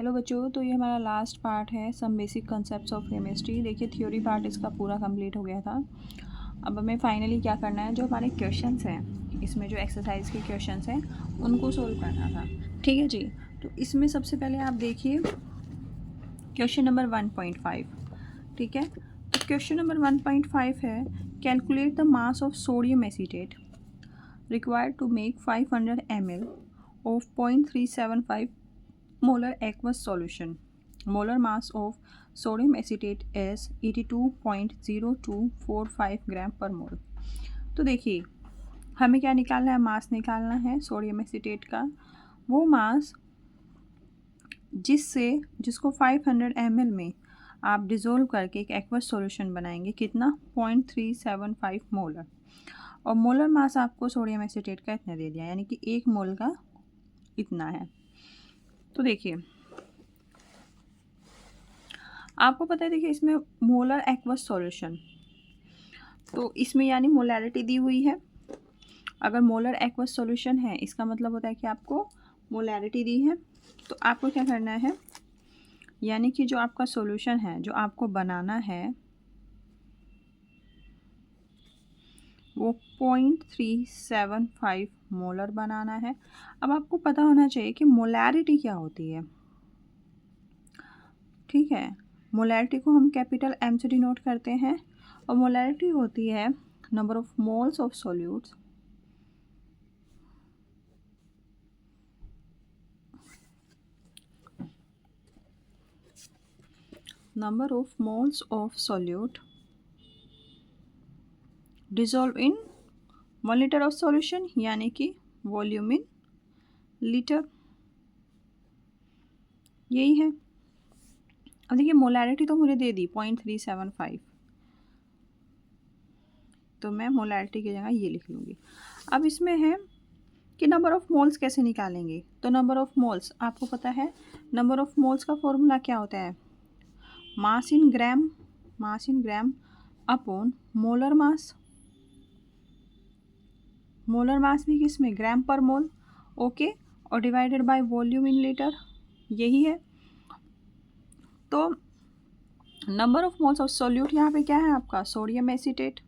Hello बच्चों, तो ये हमारा लास्ट पार्ट है some basic concepts of chemistry. देखिए थ्योरी पार्ट इसका पूरा कंप्लीट हो गया था। अब हमें फाइनली क्या करना है, जो हमारे क्वेश्चंस हैं इसमें, जो एक्सरसाइज के क्वेश्चंस हैं उनको सोल्व करना था। ठीक है जी। तो इसमें सबसे पहले आप देखिए क्वेश्चन नंबर 1.5। ठीक है, तो क्वेश्चन नंबर 1.5 है, calculate the mass of sodium acetate required to make 500 ml of 0.375 molar aqueous solution. Molar mass of sodium acetate is 82.0245 gram per मोल। तो देखिए हमें क्या निकालना है, मास निकालना है सोडियम एसीटेट का। वो मास जिसको 500 ml में आप डिज़ोल्व करके एक एक्वस सॉल्यूशन बनाएंगे, कितना 0.375 मोलर। और मोलर मास आपको सोडियम एसीटेट का इतना दे दिया, यानी कि एक मोल का इतना है। तो देखिए आपको पता है, देखिए इसमें मोलर एक्वस सॉल्यूशन, तो इसमें यानी मोलैरिटी दी हुई है। अगर मोलर एक्वस सॉल्यूशन है इसका मतलब होता है कि आपको मोलैरिटी दी है। तो आपको क्या करना है, यानी कि जो आपका सॉल्यूशन है जो आपको बनाना है वो 0.375 मोलर बनाना है। अब आपको पता होना चाहिए कि मोलैरिटी क्या होती है। ठीक है, मोलैरिटी को हम कैपिटल एम से डिनोट करते हैं, और मोलैरिटी होती है number of moles of solutes number of moles of solute dissolve in 1 liter of solution, यानी कि वॉल्यूम इन लीटर, यही है। अब देखिए मोलैरिटी तो मुझे दे दी 0.375, तो मैं मोलैरिटी की जगह ये लिख लूँगी। अब इसमें है कि नंबर ऑफ़ मोल्स कैसे निकालेंगे। तो नंबर ऑफ़ मोल्स आपको पता है, नंबर ऑफ़ मोल्स का फॉर्मूला क्या होता है, mass in gram upon molar mass. Molar mass भी किस में, ग्राम पर मोल। ओके, और divided by volume in litre, यही है। तो number of moles of solute यहाँ पे क्या है आपका, सोडियम एसीटेट।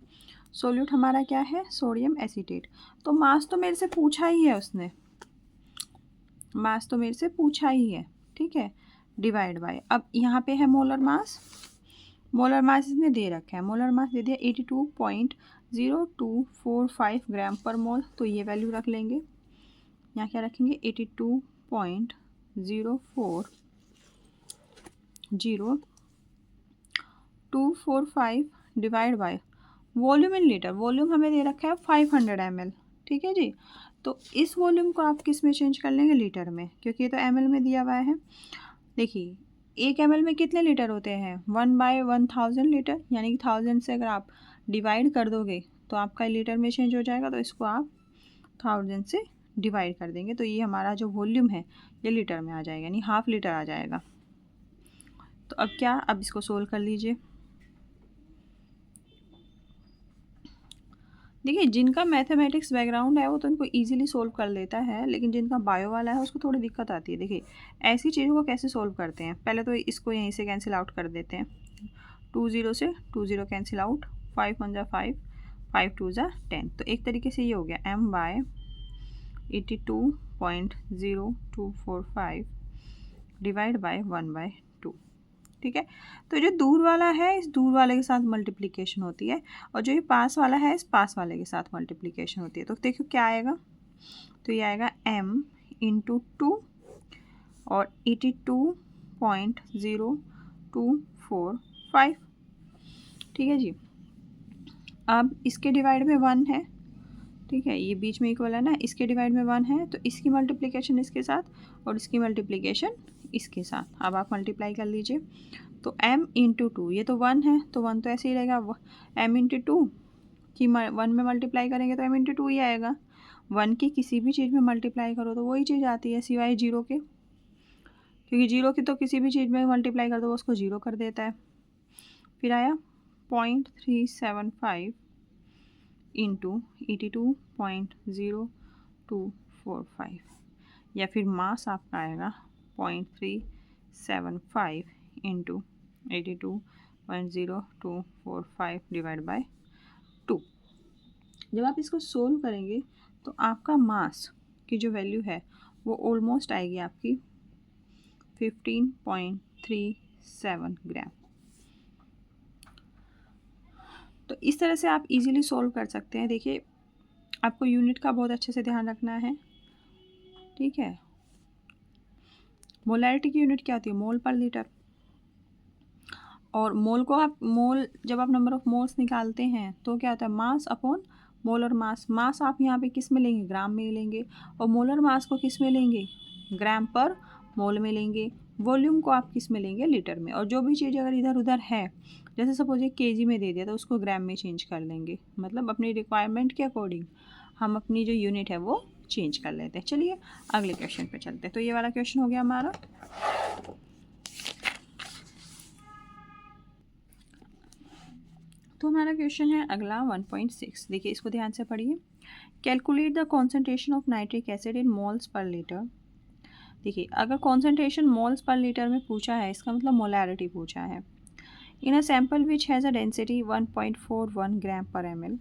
सोल्यूट हमारा क्या है, सोडियम एसीटेट। तो मास तो मेरे से पूछा ही है उसने, मास तो मेरे से पूछा ही है। ठीक है, डिवाइड बाय, अब यहाँ पे है मोलर मास। मोलर मास इसने दे रखा है, मोलर मास दे दिया 82.0245 ग्राम पर मोल। तो ये वैल्यू रख लेंगे, यहाँ क्या रखेंगे 82.00245 divide by volume in litre. Volume हमें दे रखा है 500 ml। ठीक है जी, तो इस वॉल्यूम को आप किस में चेंज कर लेंगे, लीटर में, क्योंकि ये तो ml में दिया हुआ है। देखिए 1 ml में कितने लीटर होते हैं, 1/1000 लीटर, यानी कि 1000 से अगर आप डिवाइड कर दोगे तो आपका लीटर में चेंज हो जाएगा। तो इसको आप 1000 से डिवाइड कर देंगे, तो ये हमारा जो वॉल्यूम है ये लीटर में आ जाएगा, यानी हाफ लीटर आ जाएगा। तो अब क्या, अब इसको सोल्व कर लीजिए। देखिए जिनका मैथमेटिक्स बैकग्राउंड है वो तो इनको इजीली सोल्व कर लेता है, लेकिन जिनका बायो वाला है उसको थोड़ी दिक्कत आती है। देखिए ऐसी चीज़ों को कैसे सोल्व करते हैं, पहले तो इसको यहीं से कैंसिल आउट कर देते हैं। 20 से 20 कैंसिल आउट, 5 1 जा 5, 5 2 जा 10। तो एक तरीके से ये हो गया m/82.0245 डिवाइड बाय 1/2। ठीक है, तो जो दूर वाला है इस दूर वाले के साथ मल्टीप्लिकेशन होती है, और जो ये पास वाला है इस पास वाले के साथ मल्टीप्लिकेशन होती है। तो देखो क्या आएगा, तो ये आएगा m/2 और 82.0245। ठीक है जी, अब इसके डिवाइड में 1 है। ठीक है, ये बीच में इक्वल है ना, इसके डिवाइड में 1 है, तो इसकी मल्टीप्लिकेशन इसके साथ और इसकी मल्टीप्लिकेशन इसके साथ। अब आप मल्टीप्लाई कर लीजिए, तो m/2, ये तो 1 है तो 1 तो ऐसे ही रहेगा, m/2 की 1 में मल्टीप्लाई करेंगे तो m/2 ही आएगा। 1 की किसी भी चीज़ में मल्टीप्लाई करो तो वही चीज़ आती है, सिवाय 0 के, क्योंकि 0 की तो किसी भी चीज़ में मल्टीप्लाई कर दो वो उसको 0 कर देता है। फिर आया 0.375 इंटू 82.0245, या फिर मास आपका आएगा 0.375 0.75 इंटू 82.0245 डिवाइड बाय 2। जब आप इसको सोल्व करेंगे तो आपका मास की जो वैल्यू है वो ऑलमोस्ट आएगी आपकी 15.37 ग्राम। तो इस तरह से आप इजीली सोल्व कर सकते हैं। देखिए, आपको यूनिट का बहुत अच्छे से ध्यान रखना है, ठीक है। मोलैरिटी की यूनिट क्या होती है? मोल पर लीटर। और मोल को आप जब आप नंबर ऑफ मोल्स निकालते हैं तो क्या होता है? मास अपॉन मोलर मास। मास आप यहाँ पे किस में लेंगे? ग्राम में लेंगे। और मोलर मास को किस में लेंगे? ग्राम पर मोल में लेंगे। वॉल्यूम को आप किस में लेंगे? लीटर में। और जो भी चीज़ अगर इधर उधर है, जैसे सपोज ये केजी में दे दिया तो उसको ग्राम में चेंज कर लेंगे। मतलब अपनी रिक्वायरमेंट के अकॉर्डिंग हम अपनी जो यूनिट है वो चेंज कर लेते हैं। चलिए अगले क्वेश्चन पे चलते हैं। तो ये वाला क्वेश्चन हो गया हमारा। तो हमारा क्वेश्चन है अगला 1.6। देखिए, इसको ध्यान से पढ़िए। Calculate the concentration of nitric acid in moles per litre. देखिए, अगर कॉन्सेंट्रेशन मोल्स पर लीटर में पूछा है, इसका मतलब मोलैरिटी पूछा है। In a sample which has a density 1.41 gram per ml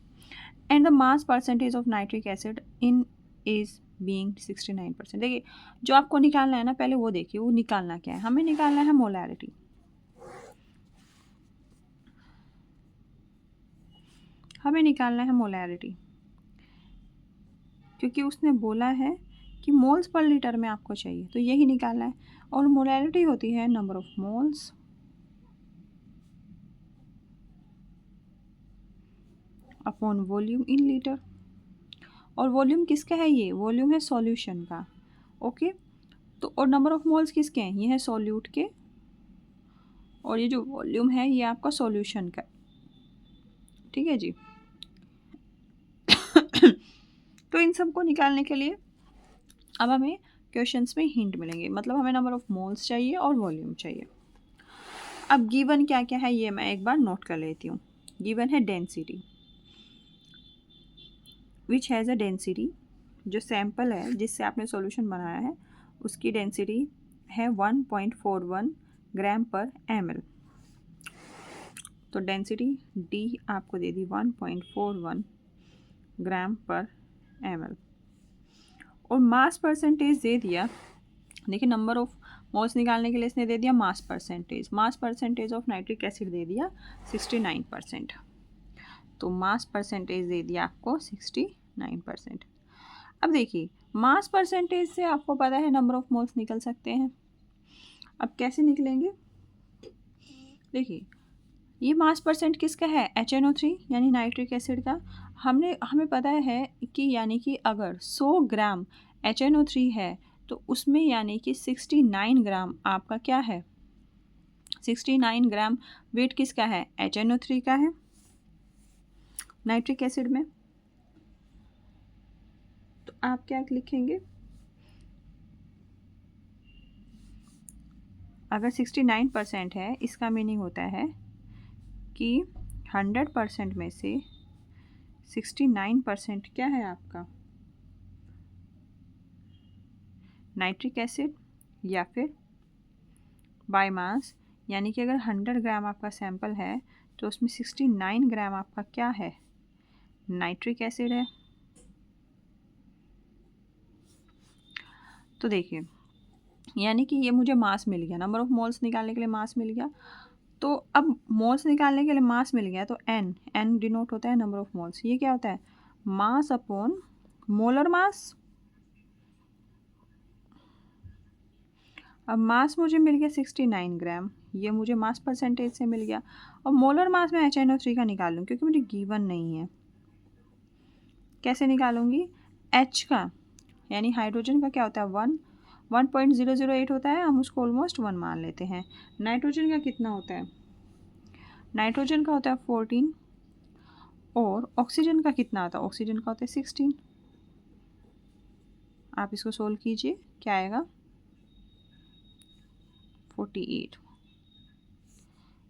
and the mass percentage of nitric acid in is being 69%। देखिए, जो आपको निकालना है ना, पहले वो देखिए, वो निकालना क्या है। हमें निकालना है मोलैरिटी। हमें निकालना है मोलैरिटी, क्योंकि उसने बोला है कि मोल्स पर लीटर में आपको चाहिए, तो यही निकालना है। और मोलैरिटी होती है number of moles upon volume in litre. और वॉल्यूम किसका है? ये वॉल्यूम है सॉल्यूशन का। ओके, तो और नंबर ऑफ मोल्स किसके हैं? ये है सॉल्यूट के। और ये जो वॉल्यूम है ये आपका सॉल्यूशन का, ठीक है जी। तो इन सब को निकालने के लिए अब हमें क्वेश्चंस में हिंट मिलेंगे। मतलब हमें नंबर ऑफ मोल्स चाहिए और वॉल्यूम चाहिए। अब गिवन क्या क्या है ये मैं एक बार नोट कर लेती हूँ। गिवन है density which has a density, जो सैंपल है जिससे आपने सॉल्यूशन बनाया है उसकी डेंसिटी है 1.41 ग्राम पर ml। तो डेंसिटी D आपको दे दी 1.41 ग्राम पर ml। और मास परसेंटेज दे दिया। देखिए, नंबर ऑफ मोल्स निकालने के लिए इसने दे दिया mass percentage. Mass percentage of nitric acid दे दिया 69%। तो मास परसेंटेज दे दिया आपको 69%। अब देखिए, मास परसेंटेज से आपको पता है नंबर ऑफ मोल्स निकल सकते हैं। अब कैसे निकलेंगे? देखिए, ये मास परसेंट किसका है? HNO3 यानी नाइट्रिक एसिड का। हमें पता है कि यानी कि अगर 100 ग्राम HNO3 है तो उसमें यानी कि 69 ग्राम आपका क्या है? 69 ग्राम वेट किसका है? HNO3 का है नाइट्रिक एसिड में। तो आप क्या लिखेंगे? अगर 69% है, इसका मीनिंग होता है कि 100% में से 69% क्या है आपका? नाइट्रिक एसिड या फिर बाय मास। यानी कि अगर 100 ग्राम आपका सैंपल है तो उसमें 69 ग्राम आपका क्या है? नाइट्रिक एसिड है। तो देखिए, यानी कि ये मुझे मास मिल गया। नंबर ऑफ मोल्स निकालने के लिए मास मिल गया। तो अब मोल्स निकालने के लिए मास मिल गया तो एन डिनोट होता है नंबर ऑफ मोल्स। ये क्या होता है? मास अपॉन मोलर मास। अब मास मुझे मिल गया 69 ग्राम, ये मुझे मास परसेंटेज से मिल गया। और मोलर मास में HNO3 का निकालूँ क्योंकि मुझे गिवन नहीं है। कैसे निकालूंगी? H का यानी हाइड्रोजन का क्या होता है? 1.008 होता है, हम उसको ऑलमोस्ट 1 मान लेते हैं। नाइट्रोजन का कितना होता है? नाइट्रोजन का होता है 14। और ऑक्सीजन का कितना आता है? ऑक्सीजन का होता है 16। आप इसको सोल्व कीजिए, क्या आएगा? 48।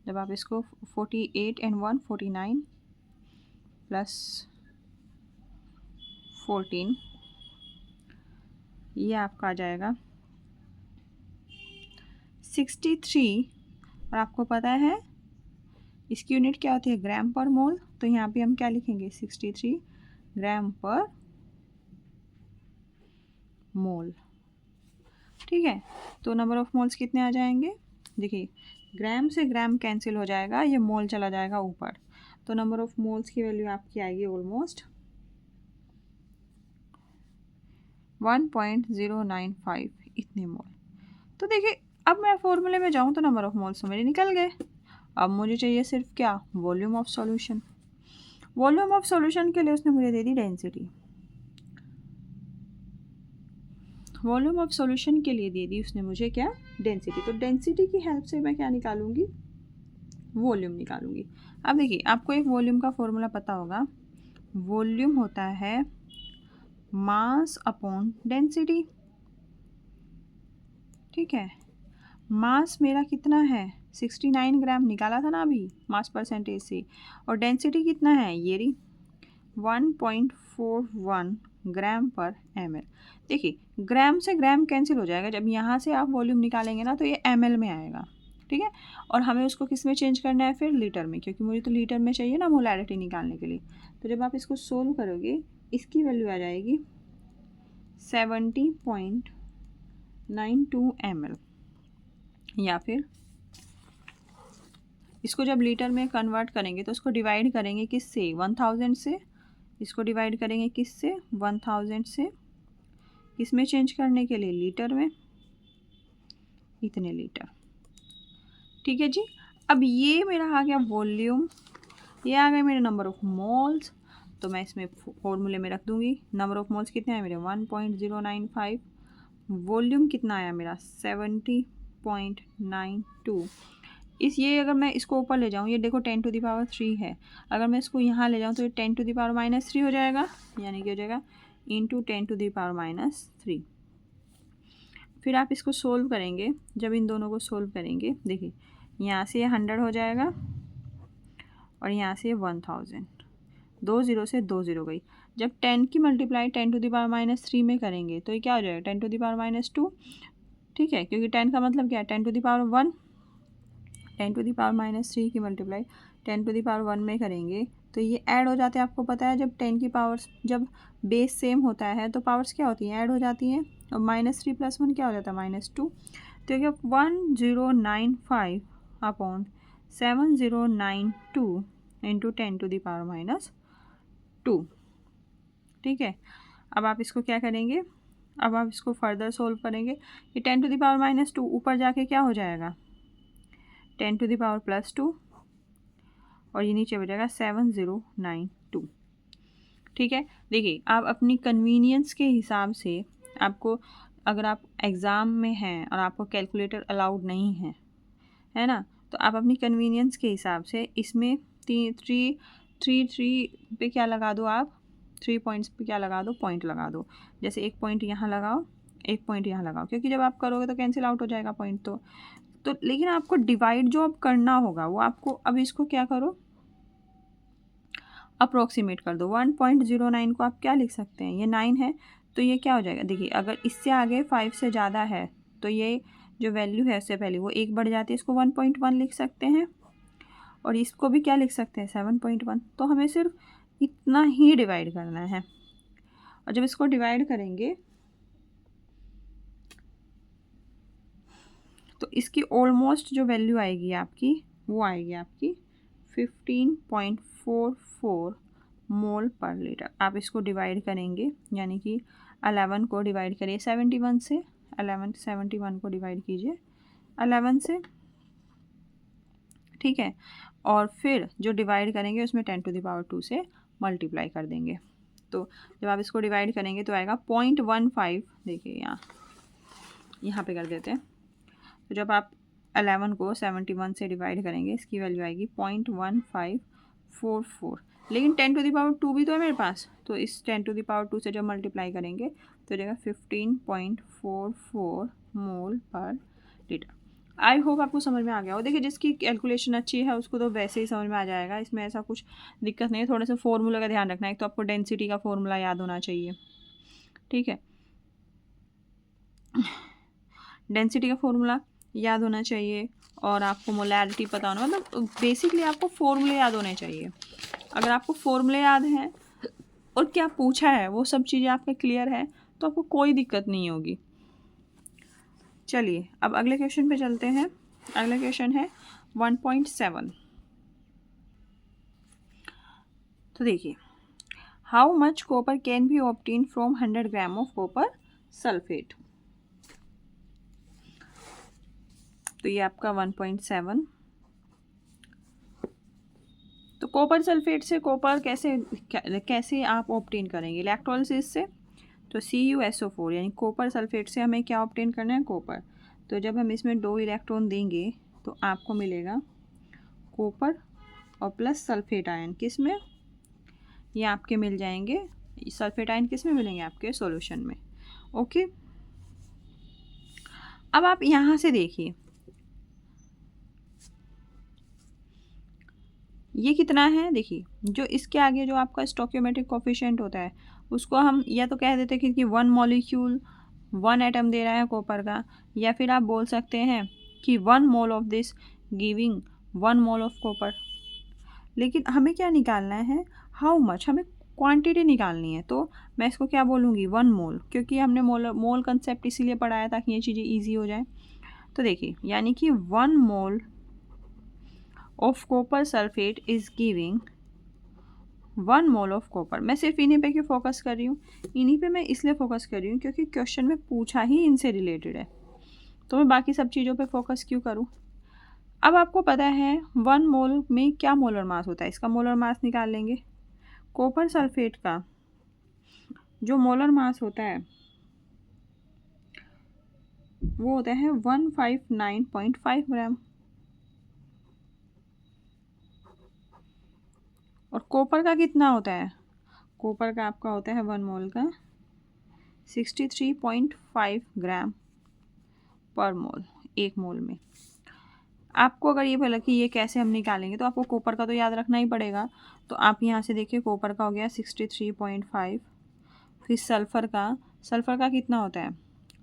जब आप इसको 48 एंड 1 49 प्लस 14, ये आपका आ जाएगा 63 और आपको पता है इसकी यूनिट क्या होती है, ग्राम पर मोल। तो यहाँ पे हम क्या लिखेंगे, 63 ग्राम पर मोल। ठीक है, तो नंबर ऑफ मोल्स कितने आ जाएंगे, देखिए ग्राम से ग्राम कैंसिल हो जाएगा, ये मोल चला जाएगा ऊपर, तो नंबर ऑफ मोल्स की वैल्यू आपकी आएगी ऑलमोस्ट 1.095 इतने मोल। तो देखिए अब मैं फॉर्मूले में जाऊँ तो नंबर ऑफ मोल्स तो मेरे निकल गए। अब मुझे चाहिए सिर्फ क्या, volume of solution. Volume of solution के लिए उसने मुझे दे दी डेंसिटी। वॉल्यूम ऑफ सॉल्यूशन के लिए दे दी उसने मुझे क्या, डेंसिटी। तो डेंसिटी की हेल्प से मैं क्या निकालूंगी, वॉल्यूम निकालूंगी। अब देखिए आपको एक वॉल्यूम का फॉर्मूला पता होगा, वॉल्यूम होता है मास अपॉन डेंसिटी। ठीक है, मास मेरा कितना है, 69 ग्राम निकाला था ना अभी मास परसेंटेज से, और डेंसिटी कितना है, ये रही 1.41 ग्राम पर ml। देखिए ग्राम से ग्राम कैंसिल हो जाएगा, जब यहाँ से आप वॉल्यूम निकालेंगे ना तो ये ml में आएगा। ठीक है, और हमें उसको किस में चेंज करना है, फिर लीटर में, क्योंकि मुझे तो लीटर में चाहिए ना मोलैरिटी निकालने के लिए। तो जब आप इसको सोल्व करोगे इसकी वैल्यू आ जाएगी 70.92 ml, या फिर इसको जब लीटर में कन्वर्ट करेंगे तो उसको डिवाइड करेंगे किससे, 1000 से। इसको डिवाइड करेंगे किससे, 1000 से, किस में चेंज करने के लिए, लीटर में, इतने लीटर। ठीक है जी, अब ये मेरा आ गया वॉल्यूम, ये आ गए मेरे नंबर ऑफ मोल्स। तो मैं इसमें फॉर्मूले में रख दूंगी, नंबर ऑफ मोल्स कितने आए मेरे 1.095, वॉल्यूम कितना आया मेरा 70.92। ये अगर मैं इसको ऊपर ले जाऊँ, ये देखो 10⁻³ है, अगर मैं इसको यहाँ ले जाऊँ तो ये 10⁻³ हो जाएगा, यानी कि हो जाएगा इंटू 10⁻³ फिर आप इसको सोल्व करेंगे, जब इन दोनों को सोल्व करेंगे देखिए यहाँ से ये 100 हो जाएगा और यहाँ से 1000, 2 0 से 2 0 गई। जब 10 की मल्टीप्लाई 10⁻³ में करेंगे तो ये क्या हो जाएगा 10⁻²। ठीक है, क्योंकि 10 का मतलब क्या है 10⁻1, 10⁻³ की मल्टीप्लाई 10⁻1 में करेंगे तो ये ऐड हो जाते हैं। आपको पता है जब 10 की पावर्स, जब बेस सेम होता है तो पावर्स क्या होती हैं, ऐड हो जाती हैं, और -3 + 1 क्या हो जाता है -2। तो क्या 1095 अपॉन 7092 इंटू 10⁻²। ठीक है, अब आप इसको क्या करेंगे, अब आप इसको फर्दर सोल्व करेंगे, ये 10⁻² ऊपर जाके क्या हो जाएगा 10⁻+2 और ये नीचे हो जाएगा 7092। ठीक है, देखिए आप अपनी कन्वीनियंस के हिसाब से, आपको अगर आप एग्ज़ाम में हैं और आपको कैलकुलेटर अलाउड नहीं है ना, तो आप अपनी कन्वीनियंस के हिसाब से इसमें 3 पे क्या लगा दो, आप 3 पॉइंट्स पे क्या लगा दो, पॉइंट लगा दो। जैसे एक पॉइंट यहाँ लगाओ, एक पॉइंट यहाँ लगाओ, क्योंकि जब आप करोगे तो कैंसिल आउट हो जाएगा पॉइंट। तो लेकिन आपको डिवाइड जो अब करना होगा वो आपको, अब इसको क्या करो, अप्रोक्सीमेट कर दो। 1.09 को आप क्या लिख सकते हैं, ये 9 है तो ये क्या हो जाएगा, देखिए अगर इससे आगे 5 से ज़्यादा है तो ये जो वैल्यू है उससे पहले वो 1 बढ़ जाती है, इसको 1.1 लिख सकते हैं, और इसको भी क्या लिख सकते हैं 7.1। तो हमें सिर्फ इतना ही डिवाइड करना है, और जब इसको डिवाइड करेंगे तो इसकी ऑलमोस्ट जो वैल्यू आएगी आपकी, वो आएगी आपकी 15.44 मोल पर लीटर। आप इसको डिवाइड करेंगे, यानी कि 11 को डिवाइड करिए 71 से, 71 को डिवाइड कीजिए 11 से। ठीक है, और फिर जो डिवाइड करेंगे उसमें 10⁻² से मल्टीप्लाई कर देंगे। तो जब आप इसको डिवाइड करेंगे तो आएगा 0.15। देखिए यहाँ पे कर देते हैं। तो जब आप 11 को 71 से डिवाइड करेंगे इसकी वैल्यू आएगी 0.1544। लेकिन 10⁻² भी तो है मेरे पास, तो इस 10⁻² से जब मल्टीप्लाई करेंगे तो जाएगा 15.44 मोल पर लीटर। आई होप आपको समझ में आ गया हो। देखिए जिसकी कैलकुलेशन अच्छी है उसको तो वैसे ही समझ में आ जाएगा, इसमें ऐसा कुछ दिक्कत नहीं है। थोड़े से फॉर्मूला का ध्यान रखना है, एक तो आपको डेंसिटी का फॉर्मूला याद होना चाहिए। ठीक है, डेंसिटी का फॉर्मूला याद होना चाहिए और आपको मोलैरिटी पता होना, मतलब बेसिकली आपको फॉर्मूले याद होने चाहिए। अगर आपको फॉर्मूले याद हैं और क्या पूछा है वो सब चीज़ें आपके क्लियर है तो आपको कोई दिक्कत नहीं होगी। चलिए अब अगले क्वेश्चन पे चलते हैं। अगला क्वेश्चन है 1.7। तो देखिए, how much copper can be obtain from 100 gram of copper sulphate. तो ये आपका 1.7। तो कॉपर सल्फेट से कॉपर कैसे आप ऑब्टेन करेंगे? इलेक्ट्रोलिसिस से। तो CuSO4 यानी कॉपर सल्फेट से हमें क्या ऑब्टेन करना है? कॉपर। तो जब हम इसमें 2 इलेक्ट्रॉन देंगे तो आपको मिलेगा कॉपर और प्लस सल्फेट आयन किस में? ये आपके मिल जाएंगे, सल्फेट आयन किस में मिलेंगे? आपके सॉल्यूशन में। ओके, अब आप यहाँ से देखिए ये कितना है। देखिए, जो इसके आगे जो आपका स्टोकियोमेट्रिक कोफिशिएंट होता है उसको हम या तो कह देते हैं कि 1 मॉलिक्यूल 1 एटम दे रहा है कॉपर का, या फिर आप बोल सकते हैं कि 1 mole of this giving 1 mole of copper. लेकिन हमें क्या निकालना है? हाउ मच, हमें क्वांटिटी निकालनी है। तो मैं इसको क्या बोलूँगी? 1 मोल, क्योंकि हमने मोल कंसेप्ट इसीलिए पढ़ाया ताकि ये चीज़ें ईजी हो जाए। तो देखिए, यानी कि 1 mole of copper sulphate is giving 1 mole of copper. मैं सिर्फ इन्हीं पे क्यों फोकस कर रही हूँ? इन्हीं पे मैं इसलिए फोकस कर रही हूँ क्योंकि क्वेश्चन में पूछा ही इनसे रिलेटेड है, तो मैं बाकी सब चीज़ों पे फोकस क्यों करूँ? अब आपको पता है 1 मोल में क्या मोलर मास होता है, इसका मोलर मास निकाल लेंगे। कॉपर सल्फेट का जो मोलर मास होता है वो होता है 159.5 ग्राम, और कॉपर का कितना होता है? कॉपर का आपका होता है 1 मोल का 63.5 ग्राम पर मोल, 1 मोल में। आपको अगर ये बोला कि ये कैसे हम निकालेंगे तो आपको कॉपर का तो याद रखना ही पड़ेगा। तो आप यहाँ से देखिए, कॉपर का हो गया 63.5, फिर सल्फ़र का कितना होता है?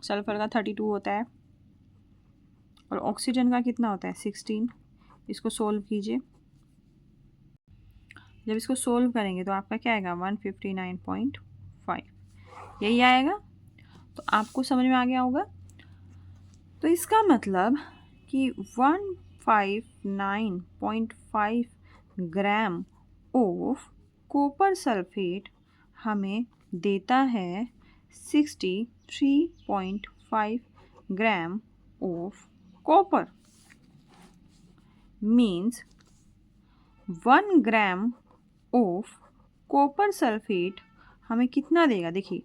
सल्फ़र का 32 होता है, और ऑक्सीजन का कितना होता है? 16। इसको सोल्व कीजिए, जब इसको सोल्व करेंगे तो आपका क्या आएगा? 159.5 यही आएगा। तो आपको समझ में आ गया होगा। तो इसका मतलब कि 159.5 ग्राम ऑफ कॉपर सल्फेट हमें देता है 63.5 gram of copper. Means 1 gram of copper sulphate हमें कितना देगा? देखिए,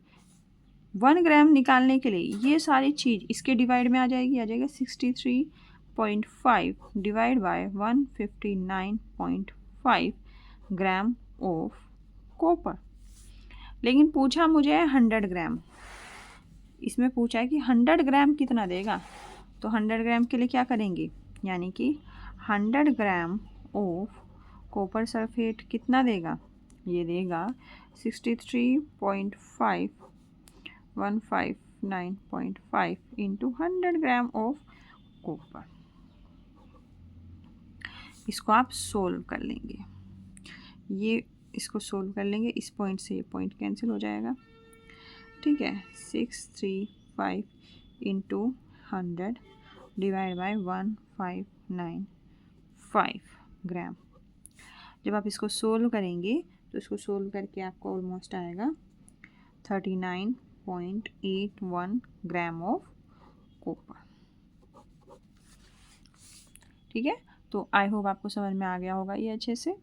1 ग्राम निकालने के लिए ये सारी चीज़ इसके डिवाइड में आ जाएगा 63.5 divide by 159.5 gram of copper. लेकिन पूछा मुझे 100 ग्राम, इसमें पूछा है कि 100 ग्राम कितना देगा। तो 100 ग्राम के लिए क्या करेंगे? यानी कि 100 ग्राम ऑफ कॉपर सल्फेट कितना देगा? ये देगा 63.5 159.5 इंटू 100 ग्राम ऑफ कॉपर। इसको आप सोल्व कर लेंगे, ये इसको सोल्व कर लेंगे, इस पॉइंट से ये पॉइंट कैंसिल हो जाएगा। ठीक है, 635 इंटू 100 डिवाइड बाय 1595 ग्राम। जब आप इसको सोल्व करेंगे तो इसको सोल्व करके आपको ऑलमोस्ट आएगा 39.81 ग्राम ऑफ कॉपर। ठीक है, तो आई होप आपको समझ में आ गया होगा ये अच्छे से।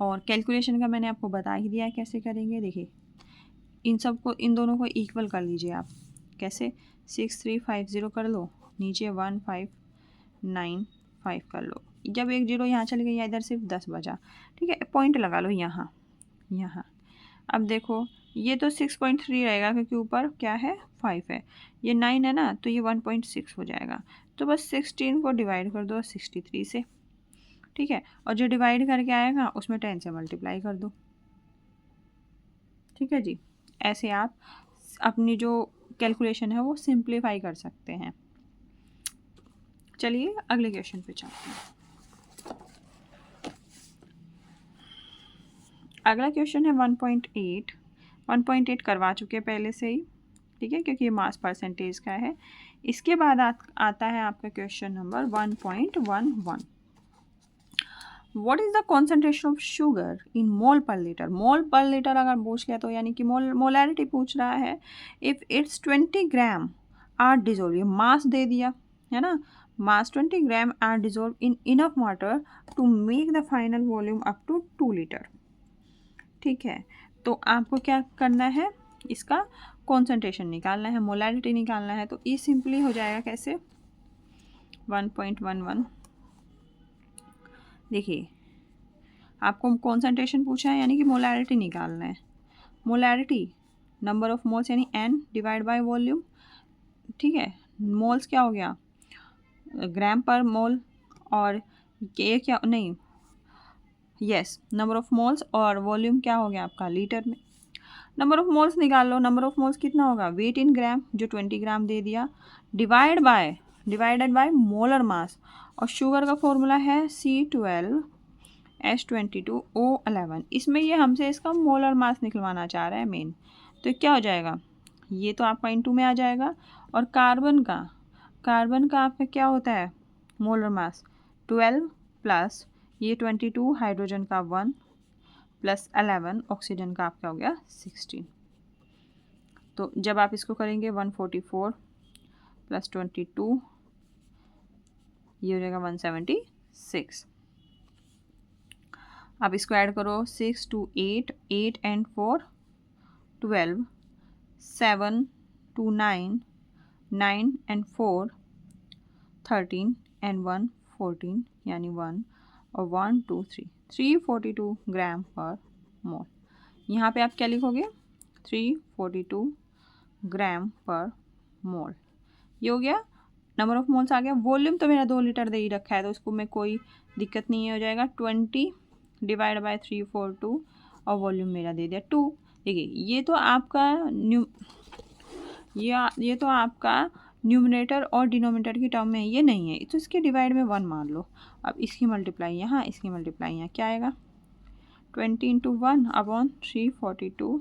और कैलकुलेशन का मैंने आपको बता ही दिया है कैसे करेंगे। देखिए, इन दोनों को इक्वल कर लीजिए आप। कैसे? 6350 कर लो, नीचे 1595 कर लो। जब एक जीरो यहाँ चली गई, इधर सिर्फ 10 बचा। ठीक है, पॉइंट लगा लो यहाँ। अब देखो, ये तो 6.3 रहेगा क्योंकि ऊपर क्या है? 5 है। ये 9 है ना, तो ये 1.6 हो जाएगा। तो बस 16 को डिवाइड कर दो 63 से। ठीक है, और जो डिवाइड करके आएगा उसमें 10 से मल्टीप्लाई कर दो। ठीक है जी, ऐसे आप अपनी जो कैलकुलेशन है वो सिंप्लीफाई कर सकते हैं। चलिए अगले क्वेश्चन पे चलते हैं। अगला क्वेश्चन है 1.8। 1.8 करवा चुके पहले से ही, ठीक है, क्योंकि ये मास परसेंटेज का है। इसके बाद आता है आपका question number 1.11। What is the concentration of sugar in mole per litre. Mole per litre अगर पूछ लिया तो यानी कि मोलैरिटी पूछ रहा है। If it's 20 gram are dissolve, ये मास दे दिया है ना, mass 20 gram are dissolve in enough water to make the final volume up to 2 litre. ठीक है, तो आपको क्या करना है, इसका कॉन्सेंट्रेशन निकालना है, मोलैरिटी निकालना है। तो ये सिंपली हो जाएगा कैसे, 1.11। देखिए आपको कॉन्सेंट्रेशन पूछा है यानी कि मोलैरिटी निकालना है। मोलैरिटी नंबर ऑफ मोल्स यानी n डिवाइड बाय वॉल्यूम, ठीक है। मोल्स क्या हो गया, ग्राम पर मोल, और ये क्या नहीं, यस नंबर ऑफ मोल्स, और वॉल्यूम क्या हो गया आपका लीटर में। नंबर ऑफ मोल्स निकाल लो। नंबर ऑफ मोल्स कितना होगा, वेट इन ग्राम जो 20 ग्राम दे दिया, डिवाइडेड बाय मोलर मास, और शुगर का फॉर्मूला है C12H22O11। इसमें ये हमसे इसका मोलर मास निकलवाना चाह रहा है मेन, तो क्या हो जाएगा, ये तो आपका इनटू में आ जाएगा। और कार्बन का आपका क्या होता है मोलर मास, 12 प्लस ये 22 हाइड्रोजन का 1 प्लस 11 ऑक्सीजन का आपका हो गया 16। तो जब आप इसको करेंगे 144 प्लस 22 ये हो जाएगा 176। अब इसको ऐड करो, 6 2 8, 8 and 4 12, 7 2 9, 9 and 4 13 and 1 14 यानी 1, और 1 2 3 342 ग्राम पर मोल। यहाँ पे आप क्या लिखोगे, 342 ग्राम पर मोल। ये हो गया, नंबर ऑफ मोल्स आ गया। वॉल्यूम तो मेरा 2 लीटर दे ही रखा है तो उसको में कोई दिक्कत नहीं है, हो जाएगा 20 डिवाइड बाय 342, और वॉल्यूम मेरा दे दिया 2। देखिए ये तो आपका ये तो आपका न्यूमरेटर और डिनोमिनेटर की टर्म में ये नहीं है, तो इसके डिवाइड में 1 मान लो। अब इसकी मल्टीप्लाई यहाँ, इसकी मल्टीप्लाई यहाँ, क्या आएगा 20 इंटू 1 अपॉन 342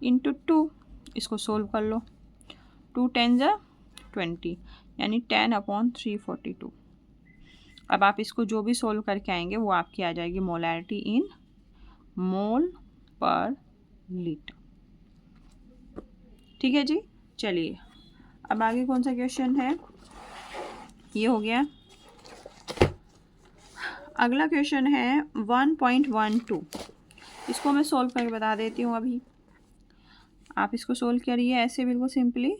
इंटू 2। इसको सोल्व कर लो, 2 10 जा 20 यानी 10 अपॉन 342। अब आप इसको जो भी सोल्व करके आएंगे वो आपकी आ जाएगी मोलैरिटी इन मोल पर लीटर। ठीक है जी, चलिए अब आगे कौन सा क्वेश्चन है, ये हो गया। अगला क्वेश्चन है 1.12। इसको मैं सोल्व करके बता देती हूँ अभी। आप इसको सोल्व करिए ऐसे बिल्कुल सिंपली,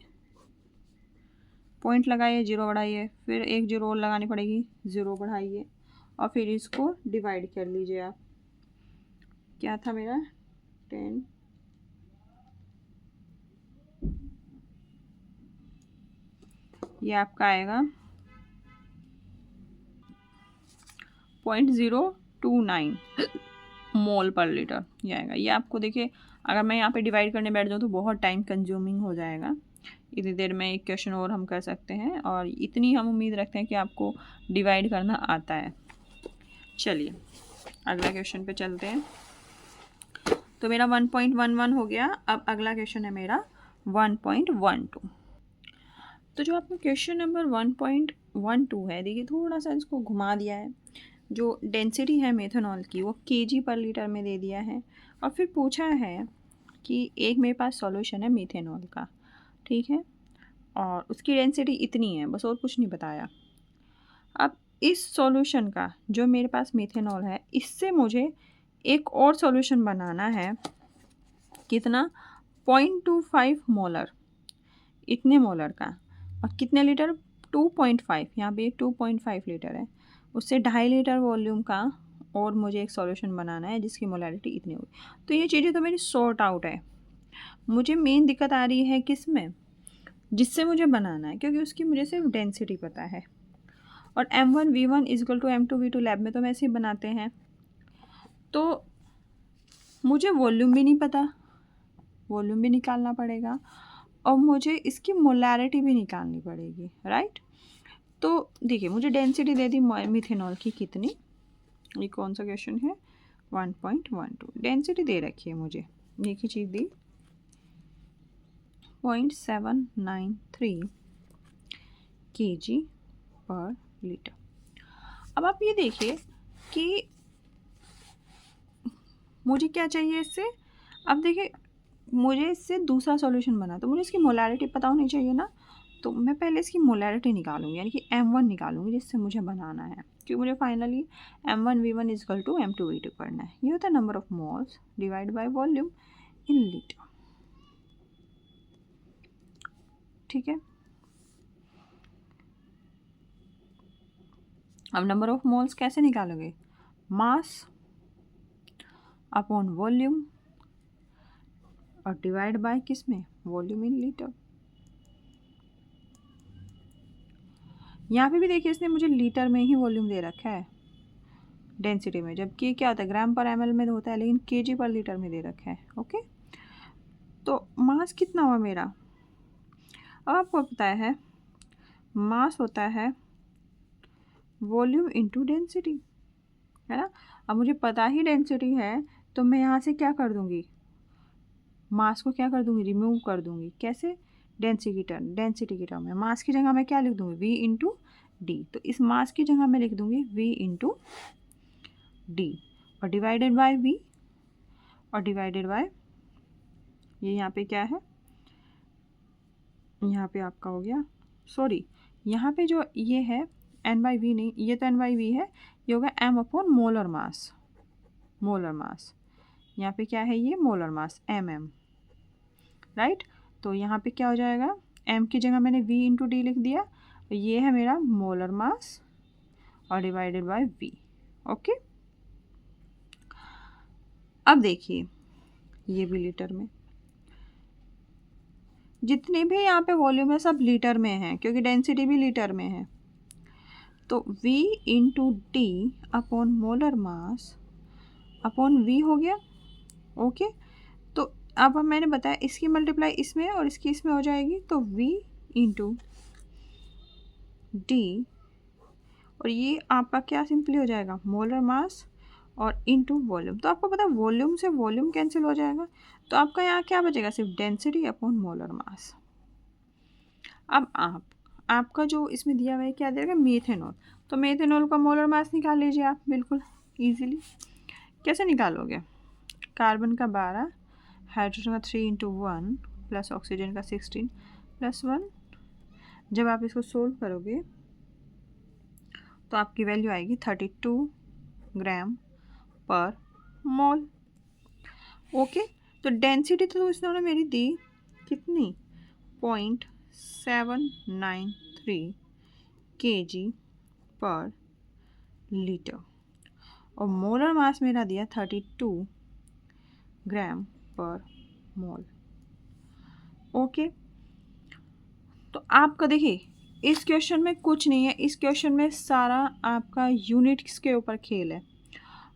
पॉइंट लगाइए, जीरो बढ़ाइए, फिर एक जीरो और लगानी पड़ेगी, ज़ीरो बढ़ाइए, और फिर इसको डिवाइड कर लीजिए आप। क्या था मेरा 10, ये आपका आएगा 0.029 मोल पर लीटर, ये आएगा। ये आपको देखिए अगर मैं यहाँ पे डिवाइड करने बैठ जाऊँ तो बहुत टाइम कंज्यूमिंग हो जाएगा। इतनी देर में एक क्वेश्चन और हम कर सकते हैं, और इतनी हम उम्मीद रखते हैं कि आपको डिवाइड करना आता है। चलिए अगला क्वेश्चन पे चलते हैं। तो मेरा 1.11 हो गया। अब अगला क्वेश्चन है मेरा 1.12। तो जो आपका क्वेश्चन नंबर 1.12 है, देखिए थोड़ा सा इसको घुमा दिया है। जो डेंसिटी है मेथनॉल की वो केजी पर लीटर में दे दिया है, और फिर पूछा है कि एक मेरे पास सॉल्यूशन है मीथेनॉल का, ठीक है, और उसकी डेंसिटी इतनी है, बस और कुछ नहीं बताया। अब इस सॉल्यूशन का जो मेरे पास मीथेनॉल है, इससे मुझे एक और सॉल्यूशन बनाना है, कितना 0.25 मोलर, इतने मोलर का, और कितने लीटर 2.5, यहाँ पे 2.5 लीटर है, उससे 2.5 लीटर वॉल्यूम का और मुझे एक सॉल्यूशन बनाना है जिसकी मोलैरिटी इतनी हुई। तो ये चीज़ें तो मेरी सॉर्ट आउट है। मुझे मेन दिक्कत आ रही है किस में, जिससे मुझे बनाना है, क्योंकि उसकी मुझे सिर्फ डेंसिटी पता है, और M1V1 equal to M2V2 lab में तो हम ऐसे ही बनाते हैं। तो मुझे वॉल्यूम भी नहीं पता, वॉल्यूम भी निकालना पड़ेगा, और मुझे इसकी मोलैरिटी भी निकालनी पड़ेगी, राइट। तो देखिए मुझे डेंसिटी दे दी मिथेनॉल की कितनी, ये कौन सा क्वेश्चन है, 1.12। डेंसिटी दे रखी है मुझे, ये की चीज़ दी 0.793 kg पर लीटर। अब आप ये देखिए कि मुझे क्या चाहिए इससे, अब देखिए मुझे इससे दूसरा सॉल्यूशन बना, तो मुझे इसकी मोलैरिटी पता होनी चाहिए ना। तो मैं पहले इसकी मोलैरिटी निकालूंगी, यानी कि M1 निकालूंगी जिससे मुझे बनाना है, क्योंकि मुझे finally M1V1 is equal to M2V2 करना है। ये होता है number of moles divide by volume in litre, ठीक है। अब नंबर ऑफ मोल्स कैसे निकालोगे, मास अपॉन वॉल्यूम और डिवाइड बाय किस में, वॉल्यूम इन लीटर। यहाँ पे भी देखिए इसने मुझे लीटर में ही वॉल्यूम दे रखा है डेंसिटी में, जबकि क्या होता है ग्राम पर ml में होता है, लेकिन kg पर लीटर में दे रखा है। ओके, तो मास कितना हुआ मेरा, अब आपको पता है मास होता है वॉल्यूम इनटू डेंसिटी, है ना। अब मुझे पता ही डेंसिटी है, तो मैं यहाँ से क्या कर दूँगी, मास को क्या कर दूँगी, रिमूव कर दूँगी। कैसे, डेंसिटी की टर्म में मास की जगह मैं क्या लिख दूँगी, v इंटू डी। तो इस मास की जगह मैं लिख दूँगी v इंटू डी और डिवाइडेड बाय v और डिवाइडेड बाय ये यहाँ पे क्या है, यहाँ पे आपका हो गया, सॉरी यहाँ पे जो ये है n/v नहीं, ये तो n/v है, ये होगा m upon molar mass. Molar मास यहाँ पे क्या है, ये मोलर मास mm, राइट। तो यहाँ पे क्या हो जाएगा, m की जगह मैंने v इंटू डी लिख दिया, तो ये है मेरा मोलर मास और डिवाइडेड बाय v। ओके, अब देखिए ये भी लीटर में, जितने भी यहाँ पे वॉल्यूम है सब लीटर में है, क्योंकि डेंसिटी भी लीटर में है। तो v into D upon molar mass upon v हो गया। ओके, तो अब हम मैंने बताया इसकी मल्टीप्लाई इसमें और इसकी इसमें हो जाएगी, तो v इंटू डी और ये आपका क्या सिंपली हो जाएगा, मोलर मास और इनटू वॉल्यूम। तो आपको पता है वॉल्यूम से वॉल्यूम कैंसिल हो जाएगा, तो आपका यहाँ क्या बचेगा, सिर्फ डेंसिटी अपॉन मोलर मास। अब आपका जो इसमें दिया हुआ है क्या देगा, मेथेनॉल। तो मेथेनॉल का मोलर मास निकाल लीजिए आप बिल्कुल इजीली। कैसे निकालोगे, कार्बन का 12, हाइड्रोजन का 3 इंटू 1 प्लस ऑक्सीजन का 16 प्लस 1। जब आप इसको सोल्व करोगे तो आपकी वैल्यू आएगी 32 ग्राम पर मोल। ओके, तो डेंसिटी तो इसने मेरी दी कितनी, 0.793 kg पर लीटर और मोलर मास मेरा दिया 32 ग्राम पर मोल। ओके, तो आपका देखिए इस क्वेश्चन में कुछ नहीं है, इस क्वेश्चन में सारा आपका यूनिट्स के ऊपर खेल है,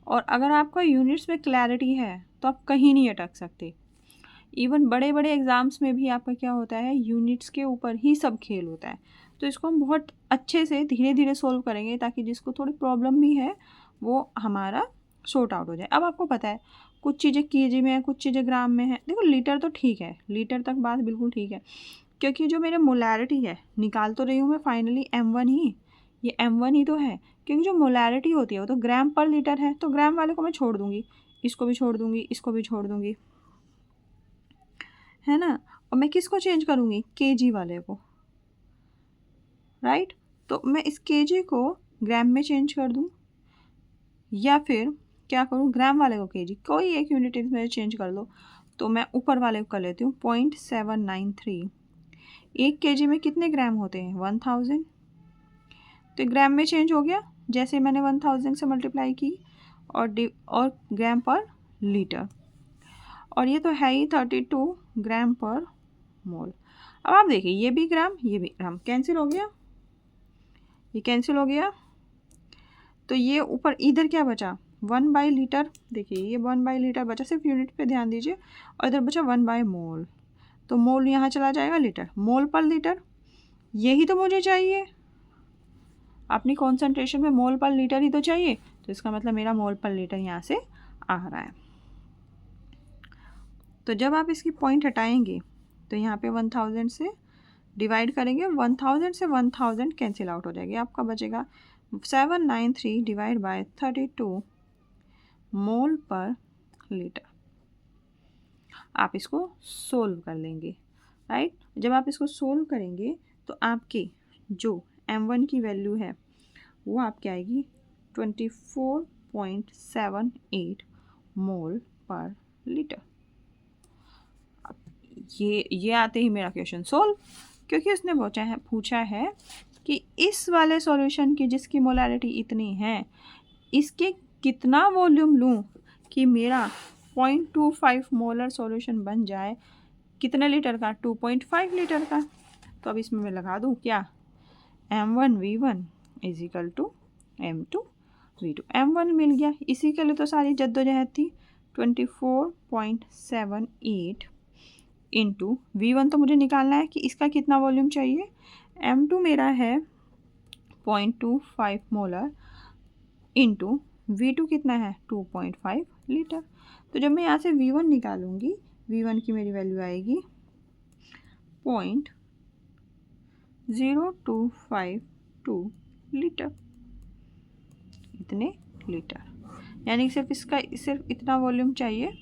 और अगर आपका यूनिट्स में क्लैरिटी है तो आप कहीं नहीं अटक सकते। इवन बड़े बड़े एग्ज़ाम्स में भी आपका क्या होता है, यूनिट्स के ऊपर ही सब खेल होता है। तो इसको हम बहुत अच्छे से धीरे धीरे सोल्व करेंगे, ताकि जिसको थोड़ी प्रॉब्लम भी है वो हमारा सॉर्ट आउट हो जाए। अब आपको पता है कुछ चीज़ें केजी में है, कुछ चीज़ें ग्राम में है। देखो लीटर तो ठीक है, लीटर तक बात बिल्कुल ठीक है, क्योंकि जो मेरे मोलैरिटी है निकाल तो रही हूँ मैं फाइनली m1 ही, ये m1 ही तो है, क्योंकि जो मोलैरिटी होती है वो तो ग्राम पर लीटर है, तो ग्राम वाले को मैं छोड़ दूँगी, इसको भी छोड़ दूँगी, इसको भी छोड़ दूँगी, है ना। और मैं किसको चेंज करूँगी, केजी वाले को, राइट। तो मैं इस केजी को ग्राम में चेंज कर दूँ, या फिर क्या करूँ, ग्राम वाले को केजी, कोई एक यूनिट इसमें चेंज कर लो। तो मैं ऊपर वाले को कर लेती हूँ 0.793। एक केजी में कितने ग्राम होते हैं, 1000, तो ग्राम में चेंज हो गया जैसे मैंने 1000 से मल्टीप्लाई की, और ग्राम पर लीटर, और ये तो है ही 32 ग्राम पर मोल। अब आप देखिए ये भी ग्राम ये भी ग्राम कैंसिल हो गया, ये कैंसिल हो गया, तो ये ऊपर इधर क्या बचा, 1/लीटर। देखिए ये 1/लीटर बचा, सिर्फ यूनिट पे ध्यान दीजिए, और इधर बचा 1/मोल। तो मोल यहाँ चला जाएगा लीटर, मोल पर लीटर, यही तो मुझे चाहिए, अपनी कॉन्सेंट्रेशन में मोल पर लीटर ही तो चाहिए, तो इसका मतलब मेरा मोल पर लीटर यहाँ से आ रहा है। तो जब आप इसकी पॉइंट हटाएंगे तो यहाँ पे 1000 से डिवाइड करेंगे, 1000 से 1000 कैंसिल आउट हो जाएगी, आपका बचेगा 793 divide by 32 mole per litre. आप इसको सोल्व कर लेंगे, राइट। जब आप इसको सोल्व करेंगे तो आपकी जो m1 की वैल्यू है वो आपकी आएगी 24.78 मोल पर लीटर। ये आते ही मेरा क्वेश्चन सोल्व, क्योंकि उसने पूछा है कि इस वाले सॉल्यूशन की जिसकी मोलारिटी इतनी है इसके कितना वॉल्यूम लूँ कि मेरा 0.25 मोलर सॉल्यूशन बन जाए, कितने लीटर का, 2.5 लीटर का। तो अब इसमें मैं लगा दूँ क्या, m1v1 is equal to m2v2। m1 मिल गया, इसी के लिए तो सारी जद्दोजहद थी। 24.78 इंटू v1 तो मुझे निकालना है कि इसका कितना वॉल्यूम चाहिए, m2 मेरा है 0.25 मोलर इंटू v2 कितना है 2.5 लीटर। तो जब मैं यहाँ से v1 निकालूंगी, v1 की मेरी वैल्यू आएगी 0.0252 लीटर, इतने लीटर। यानी सिर्फ इसका सिर्फ इतना वॉल्यूम चाहिए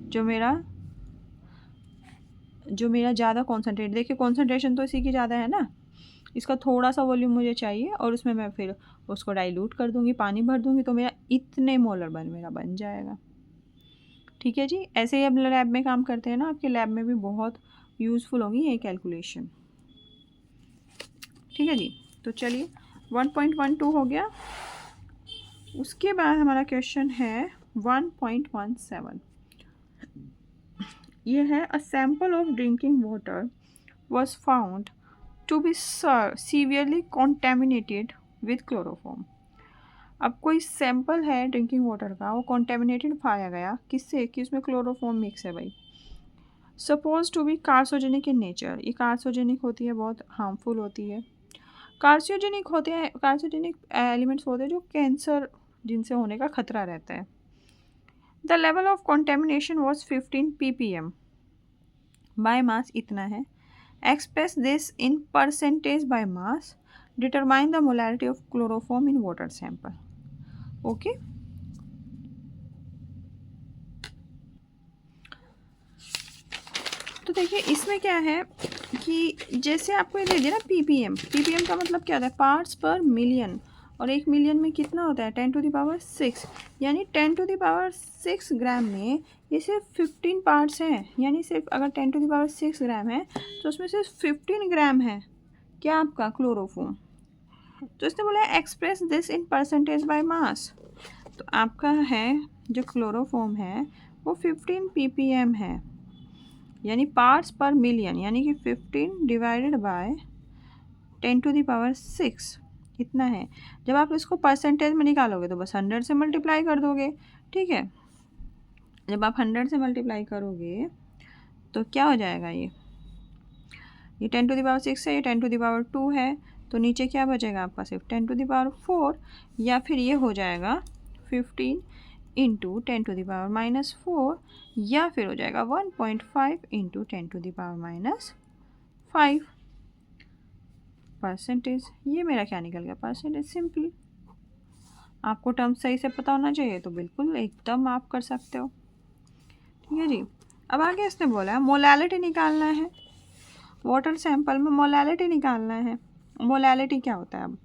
जो मेरा ज़्यादा कॉन्सेंट्रेट, देखिए कॉन्सेंट्रेशन तो इसी की ज़्यादा है ना, इसका थोड़ा सा वॉल्यूम मुझे चाहिए और उसमें मैं फिर उसको डाइल्यूट कर दूंगी, पानी भर दूंगी, तो मेरा इतने मोलर मेरा बन जाएगा। ठीक है जी, ऐसे ही अब लैब में काम करते हैं ना, आपके लैब में भी बहुत यूज़फुल होगी ये कैलकुलेशन। ठीक है जी, तो चलिए 1.12 हो गया। उसके बाद हमारा क्वेश्चन है 1.17। ये है a sample of drinking water was found to be severely contaminated with chloroform। अब कोई सैंपल है ड्रिंकिंग वाटर का, वो कॉन्टेमिनेटेड पाया गया, किससे, कि उसमें क्लोरोफॉर्म मिक्स है भाई। Suppose to be carcinogenic in nature, ये कार्सोजेनिक होती है, बहुत हार्मफुल होती है। कार्सियोजेनिक होते हैं, कार्सियोजेनिक एलिमेंट्स होते हैं जो कैंसर जिनसे होने का खतरा रहता है। The level of contamination was 15 ppm by mass इतना है। Express this in percentage by mass. Determine the molarity of chloroform in water sample. Okay. तो देखिए इसमें क्या है कि जैसे आपको ये दे दिया ना ppm का मतलब क्या होता है, पार्ट्स पर मिलियन, और 1 मिलियन में कितना होता है 10⁶, यानी 10⁶ ग्राम में ये सिर्फ 15 पार्ट्स हैं, यानी सिर्फ अगर 10⁶ ग्राम है तो उसमें सिर्फ 15 ग्राम है क्या आपका क्लोरोफॉर्म। तो इसने बोला express this in percentage by mass, तो आपका है जो क्लोरोफॉर्म है वो 15 ppm है, यानी पार्ट्स पर मिलियन, यानी कि 15 डिवाइडेड बाय 10⁶ इतना है। जब आप इसको परसेंटेज में निकालोगे तो बस 100 से मल्टीप्लाई कर दोगे। ठीक है, जब आप 100 से मल्टीप्लाई करोगे तो क्या हो जाएगा, ये 10⁶ है, ये 10⁻² है, तो नीचे क्या बचेगा आपका सिर्फ 10⁴, या फिर ये हो जाएगा 15 इंटू 10⁻⁻⁴, या फिर हो जाएगा 1.5 इंटू 10⁻⁻5 परसेंटेज। ये मेरा क्या निकल गया, परसेंटेज। सिंपल, आपको टर्म सही से पता होना चाहिए तो बिल्कुल एकदम आप कर सकते हो। ठीक है जी, अब आगे इसने बोला है मोलालिटी निकालना है, वाटर सैंपल में मोलालिटी निकालना है। मोलालिटी क्या होता है, अब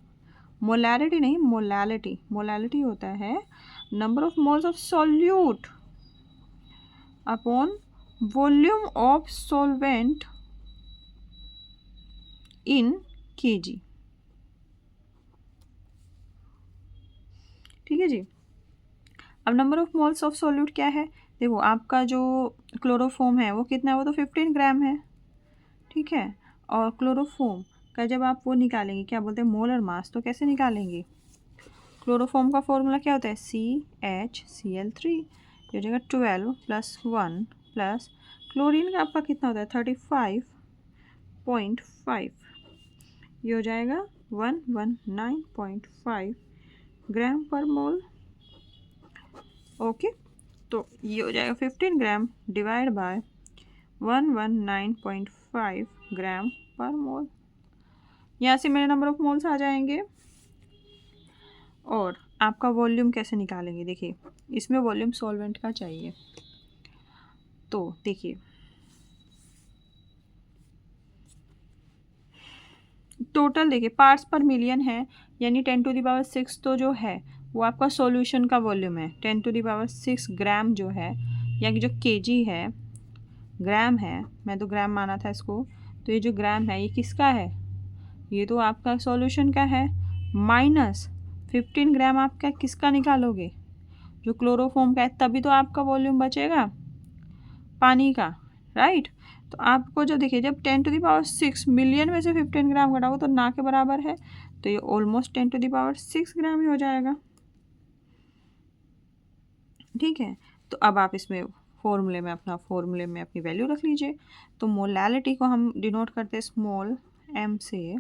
मोलारिटी नहीं, मोलालिटी होता है number of moles of solute upon volume of solvent in kg। ठीक है जी, अब number of moles of solute क्या है, देखो आपका जो क्लोरोफॉर्म है वो कितना है, वो तो 15 ग्राम है। ठीक है, और क्लोरोफॉर्म का जब आप वो निकालेंगे, क्या बोलते हैं, मोलर मास, तो कैसे निकालेंगे, क्लोरोफॉर्म का फॉर्मूला क्या होता है, CHCl3, ये हो जाएगा 12 + 1 प्लस क्लोरीन का आपका कितना होता है 35.5, ये हो जाएगा 119.5 ग्राम पर मोल। ओके, तो ये हो जाएगा 15 gram divide by 119.5 gram per मोल। यहाँ से मेरे नंबर ऑफ मोल्स आ जाएंगे। और आपका वॉल्यूम कैसे निकालेंगे, देखिए इसमें वॉल्यूम सॉल्वेंट का चाहिए। तो देखिए टोटल देखिए पार्ट्स पर मिलियन है, यानी 10⁻6 तो जो है वो आपका सॉल्यूशन का वॉल्यूम है। 10⁻6 ग्राम जो है, यानी जो केजी है, ग्राम है, मैं तो ग्राम माना था इसको, तो ये जो ग्राम है ये किसका है, ये तो आपका सॉल्यूशन का है। माइनस 15 ग्राम आपका किसका निकालोगे, जो क्लोरोफॉर्म का है, तभी तो आपका वॉल्यूम बचेगा पानी का, राइट। तो आपको जो देखिए जब 10⁻6 मिलियन में से 15 ग्राम घटाओ तो ना के बराबर है, तो ये ऑलमोस्ट 10⁻6 ग्राम ही हो जाएगा। ठीक है, तो अब आप इसमें फॉर्मूले में अपनी वैल्यू रख लीजिए। तो मोलैलिटी को हम डिनोट करते हैं स्मॉल m से,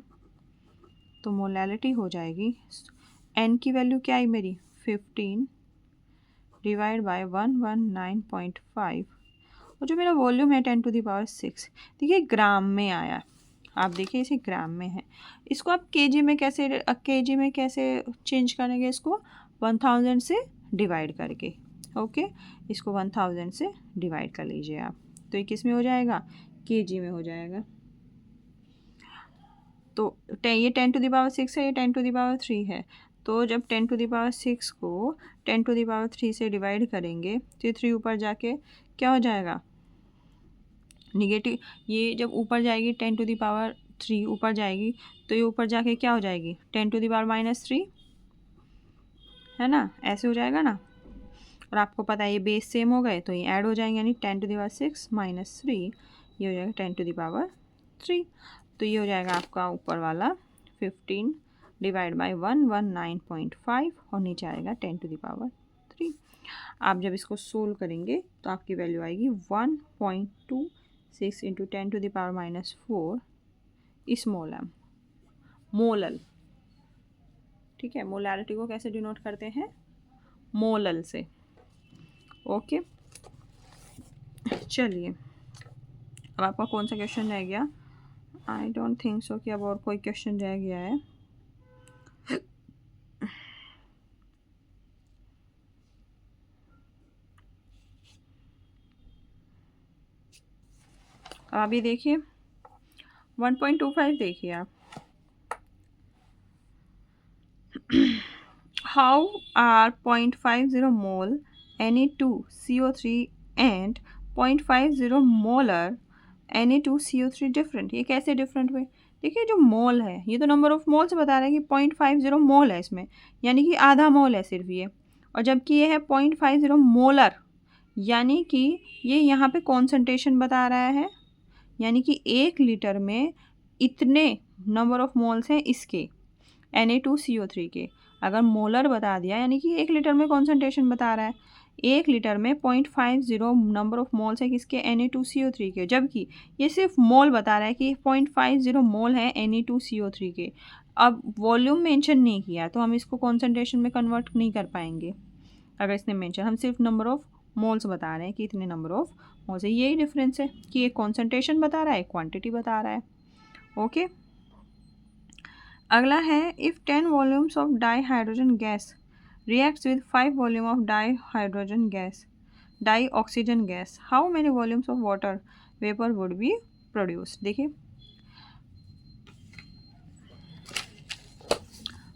तो मोलैलिटी हो जाएगी n की वैल्यू क्या आई मेरी 15 डिवाइड बाय 119.5, और जो मेरा वॉल्यूम है 10⁻6, देखिए ग्राम में आया, आप देखिए इसे ग्राम में है। इसको आप केजी में कैसे चेंज करेंगे, इसको 1000 से डिवाइड करके। ओके, इसको 1000 से डिवाइड कर लीजिए आप, तो ये किस में हो जाएगा, केजी में हो जाएगा। तो ये 10⁻6 है, ये 10⁻3 है, तो जब 10⁻6 को 10⁻3 से डिवाइड करेंगे तो ये 3 ऊपर जाके क्या हो जाएगा, निगेटिव। ये जब ऊपर जाएगी 10⁻3 ऊपर जाएगी, तो ये ऊपर जाके क्या हो जाएगी 10⁻−3, है ना, ऐसे हो जाएगा ना। और आपको पता है ये बेस सेम हो गए तो ये ऐड हो जाएंगे, यानी 10⁻6 - 3 ये हो जाएगा 10⁻3। तो ये हो जाएगा आपका ऊपर वाला 15 डिवाइड बाय 119.5 और नीचे आएगा 10⁻3। आप जब इसको सोल्व करेंगे तो आपकी वैल्यू आएगी 1.26 इंटू 10⁻⁻4 स्मॉल m मोलल। ठीक है, मोलैलिटी को कैसे डिनोट करते हैं, मोलल से। ओके, चलिए अब आपका कौन सा क्वेश्चन रह गया, आई डोंट थिंक सो कि अब और कोई क्वेश्चन रह गया है। अब अभी देखिए 1.25 देखिए आप, how are 0.50 mole Na2CO3 and 0.50 molar Na2CO3 different. ये कैसे डिफरेंट हुए, देखिए जो मोल है ये तो नंबर ऑफ मोल्स बता रहा है कि 0.50 मोल है इसमें, यानी कि आधा मोल है सिर्फ ये, और जबकि ये है 0.50 मोलर, यानी कि ये यहाँ पे कॉन्सेंट्रेशन बता रहा है, यानी कि 1 लीटर में इतने नंबर ऑफ मोल्स हैं इसके Na2CO3 के। अगर मोलर बता दिया यानी कि 1 लीटर में कॉन्सेंट्रेशन बता रहा है, 1 लीटर में 0.50 नंबर ऑफ मोल्स है किसके Na2CO3 के, जबकि ये सिर्फ मोल बता रहा है कि 0.50 मोल है Na2CO3 के। अब वॉल्यूम मेंशन नहीं किया तो हम इसको कॉन्सेंट्रेशन में कन्वर्ट नहीं कर पाएंगे। अगर इसने मेंशन, हम सिर्फ नंबर ऑफ मोल्स बता रहे हैं कि इतने नंबर ऑफ मोल्स है, यही डिफरेंस है कि एक कॉन्सेंट्रेशन बता रहा है, क्वांटिटी बता रहा है। ओके, अगला है if 10 volumes of dihydrogen gas reacts with 5 volume of dioxygen gas, how many volumes of water vapour would be produce. देखिए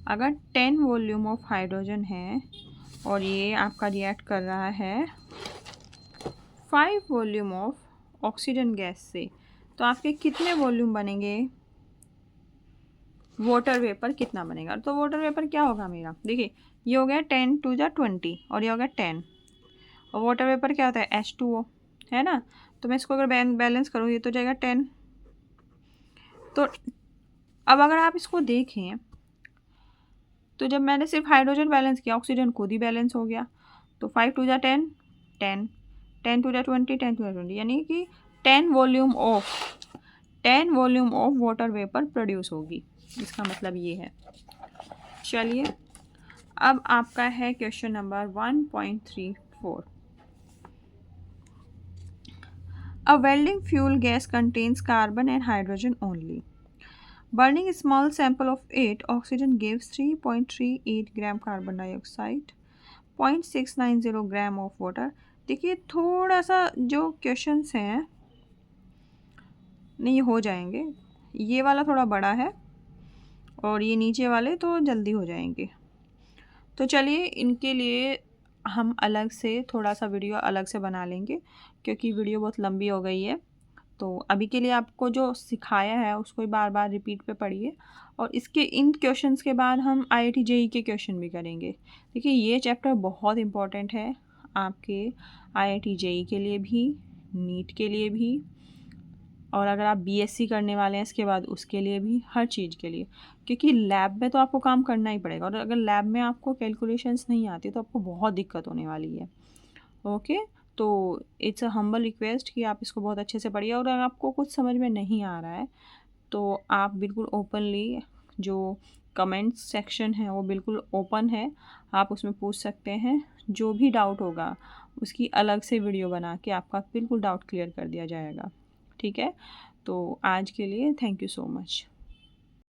अगर 10 वॉल्यूम ऑफ हाइड्रोजन है और ये आपका रिएक्ट कर रहा है 5 वॉल्यूम ऑफ ऑक्सीजन गैस से, तो आपके कितने वॉल्यूम बनेंगे, वाटर वेपर कितना बनेगा। तो वाटर वेपर क्या होगा मेरा, देखिए ये हो गया 10 × 20 और ये हो गया 10, और वाटर वेपर क्या होता है H2O, है ना। तो मैं इसको अगर बैलेंस करूँ ये तो जाएगा 10। तो अब अगर आप इसको देखें तो जब मैंने सिर्फ हाइड्रोजन बैलेंस किया, ऑक्सीजन खुद ही बैलेंस हो गया, तो 5 × 10 10, 10 × 20 10 × 20, यानी कि 10 volume of water vapour produce होगी। इसका मतलब ये है। चलिए अब आपका है question number 1.34। A welding fuel gas contains carbon and hydrogen only. Burning a small sample of it, oxygen gives 3.38 gram carbon dioxide, 0.690 gram of water. देखिए थोड़ा सा जो क्वेश्चंस हैं नहीं हो जाएंगे, ये वाला थोड़ा बड़ा है और ये नीचे वाले तो जल्दी हो जाएंगे। तो चलिए इनके लिए हम अलग से थोड़ा सा वीडियो अलग से बना लेंगे, क्योंकि वीडियो बहुत लंबी हो गई है। तो अभी के लिए आपको जो सिखाया है उसको ही बार बार रिपीट पे पढ़िए, और इसके इन क्वेश्चंस के बाद हम IIT JEE के क्वेश्चन भी करेंगे। देखिए ये चैप्टर बहुत इम्पॉर्टेंट है आपके IIT JEE के लिए भी, नीट के लिए भी, और अगर आप BSc करने वाले हैं इसके बाद उसके लिए भी, हर चीज़ के लिए, क्योंकि लैब में तो आपको काम करना ही पड़ेगा, और अगर लैब में आपको कैलकुलेशंस नहीं आती तो आपको बहुत दिक्कत होने वाली है। ओके, तो इट्स अ हम्बल रिक्वेस्ट कि आप इसको बहुत अच्छे से पढ़िए, और अगर आपको कुछ समझ में नहीं आ रहा है तो आप बिल्कुल ओपनली, जो कमेंट्स सेक्शन है वो बिल्कुल ओपन है, आप उसमें पूछ सकते हैं। जो भी डाउट होगा उसकी अलग से वीडियो बना के आपका बिल्कुल डाउट क्लियर कर दिया जाएगा। ठीक है, तो आज के लिए थैंक यू सो मच।